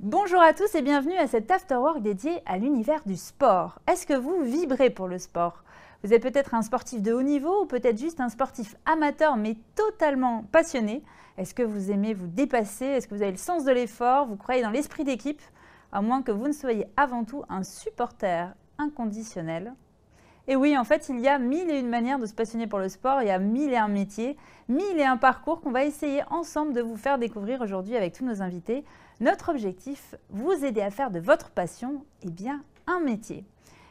Bonjour à tous et bienvenue à cet afterwork dédié à l'univers du sport. Est-ce que vous vibrez pour le sport? Vous êtes peut-être un sportif de haut niveau ou peut-être juste un sportif amateur mais totalement passionné. Est-ce que vous aimez vous dépasser? Est-ce que vous avez le sens de l'effort? Vous croyez dans l'esprit d'équipe? À moins que vous ne soyez avant tout un supporter inconditionnel. Et oui, en fait, il y a mille et une manières de se passionner pour le sport, il y a mille et un métiers, mille et un parcours qu'on va essayer ensemble de vous faire découvrir aujourd'hui avec tous nos invités. Notre objectif, vous aider à faire de votre passion, un métier.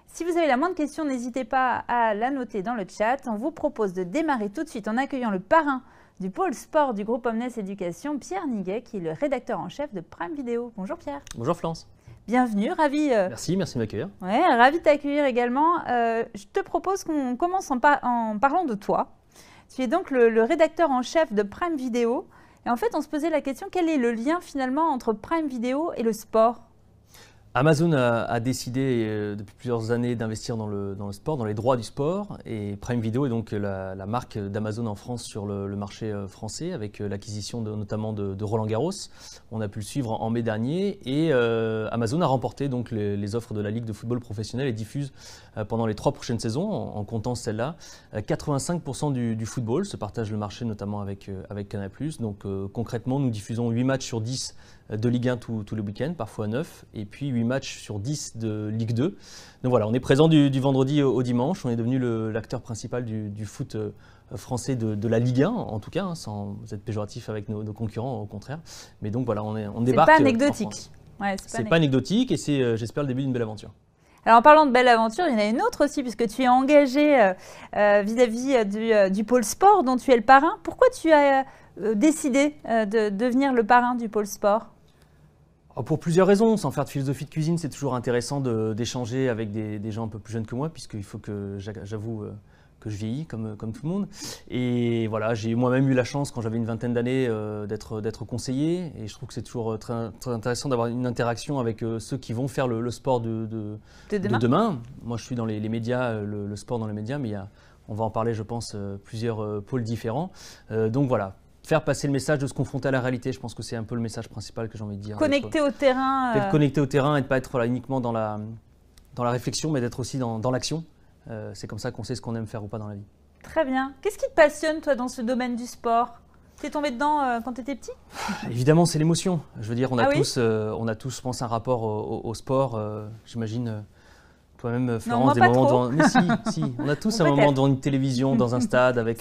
Si vous avez la moindre question, n'hésitez pas à la noter dans le chat. On vous propose de démarrer tout de suite en accueillant le parrain du pôle sport du groupe Omnes Éducation, Pierre Niguet, qui est le rédacteur en chef de Prime Video. Bonjour Pierre. Bonjour Florence. Bienvenue, ravi. Merci de m'accueillir. Ouais, ravi de t'accueillir également. Je te propose qu'on commence en parlant de toi. Tu es donc le rédacteur en chef de Prime Video. Et en fait, on se posait la question, quel est le lien finalement entre Prime Video et le sport? Amazon a décidé depuis plusieurs années d'investir dans le sport, dans les droits du sport. Et Prime Video est donc la marque d'Amazon en France sur le marché français, avec l'acquisition notamment de Roland Garros. On a pu le suivre en mai dernier. Et Amazon a remporté donc les offres de la Ligue de football professionnel et diffuse pendant les 3 prochaines saisons, en comptant celle-là, 85% du football. Se partage le marché notamment avec Canal+. Donc concrètement, nous diffusons 8 matchs sur 10 de Ligue 1 tous les week-ends, parfois 9, et puis 8 matchs sur 10 de Ligue 2. Donc voilà, on est présent du vendredi au dimanche, on est devenu l'acteur principal du foot français de la Ligue 1, en tout cas, hein, sans être péjoratif avec nos concurrents, au contraire. Mais donc voilà, on débarque. C'est pas anecdotique. Ouais, c'est pas anecdotique et c'est, j'espère, le début d'une belle aventure. Alors en parlant de belle aventure, il y en a une autre aussi, puisque tu es engagé vis-à-vis du pôle sport dont tu es le parrain. Pourquoi tu as décidé de devenir le parrain du pôle sport? Pour plusieurs raisons. Sans faire de philosophie de cuisine, c'est toujours intéressant d'échanger avec des gens un peu plus jeunes que moi, puisqu'il faut que j'avoue que je vieillis comme tout le monde. Et voilà, j'ai moi-même eu la chance, quand j'avais une vingtaine d'années, d'être conseiller. Et je trouve que c'est toujours très intéressant d'avoir une interaction avec ceux qui vont faire le sport de demain. Moi, je suis dans les médias, le sport dans les médias, mais on va en parler, je pense, plusieurs pôles différents. Donc voilà. Faire passer le message de se confronter à la réalité, je pense que c'est un peu le message principal que j'ai envie de dire. Connecter au terrain. Être connecté au terrain et de ne pas être uniquement dans la réflexion, mais d'être aussi dans l'action. C'est comme ça qu'on sait ce qu'on aime faire ou pas dans la vie. Très bien. Qu'est-ce qui te passionne, toi, dans ce domaine du sport? T'es tombé dedans quand tu étais petit? Évidemment, c'est l'émotion. Je veux dire, on a tous, je pense, un rapport au sport. J'imagine, toi-même, Florence, non, moi, des moments devant. Mais si, on a tous un moment devant une télévision, dans un stade, avec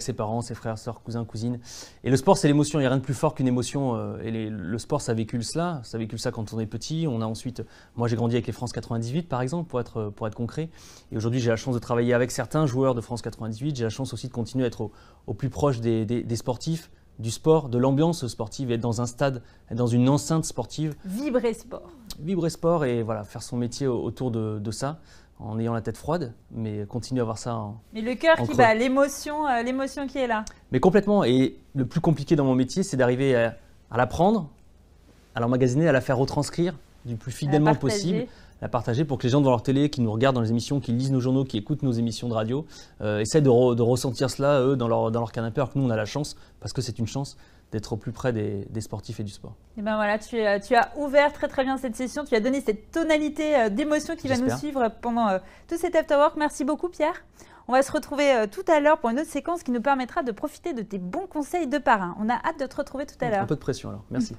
ses parents, ses frères, sœurs, cousins, cousines. Et le sport, c'est l'émotion. Il n'y a rien de plus fort qu'une émotion. Et le sport, ça véhicule cela. Ça véhicule ça quand on est petit. On a ensuite, moi, j'ai grandi avec les France 98, par exemple, pour être concret. Et aujourd'hui, j'ai la chance de travailler avec certains joueurs de France 98. J'ai la chance aussi de continuer à être au plus proche des sportifs, du sport, de l'ambiance sportive, être dans un stade, être dans une enceinte sportive. Vibrer sport. Vibrer sport et voilà, faire son métier autour de ça, en ayant la tête froide, mais continuer à avoir ça Mais le cœur qui bat, l'émotion qui est là. Mais complètement. Et le plus compliqué dans mon métier, c'est d'arriver à l'apprendre, à l'emmagasiner, à la faire retranscrire du plus fidèlement possible, la partager pour que les gens devant leur télé, qui nous regardent dans les émissions, qui lisent nos journaux, qui écoutent nos émissions de radio, essaient de ressentir cela, eux, dans leur canapé, alors que nous, on a la chance, parce que c'est une chance, d'être au plus près des sportifs et du sport. Et ben voilà, tu as ouvert très bien cette session, tu as donné cette tonalité d'émotion qui va nous suivre pendant tout cet afterwork. Merci beaucoup Pierre. On va se retrouver tout à l'heure pour une autre séquence qui nous permettra de profiter de tes bons conseils de parrain. On a hâte de te retrouver tout à l'heure. Un peu de pression alors, merci.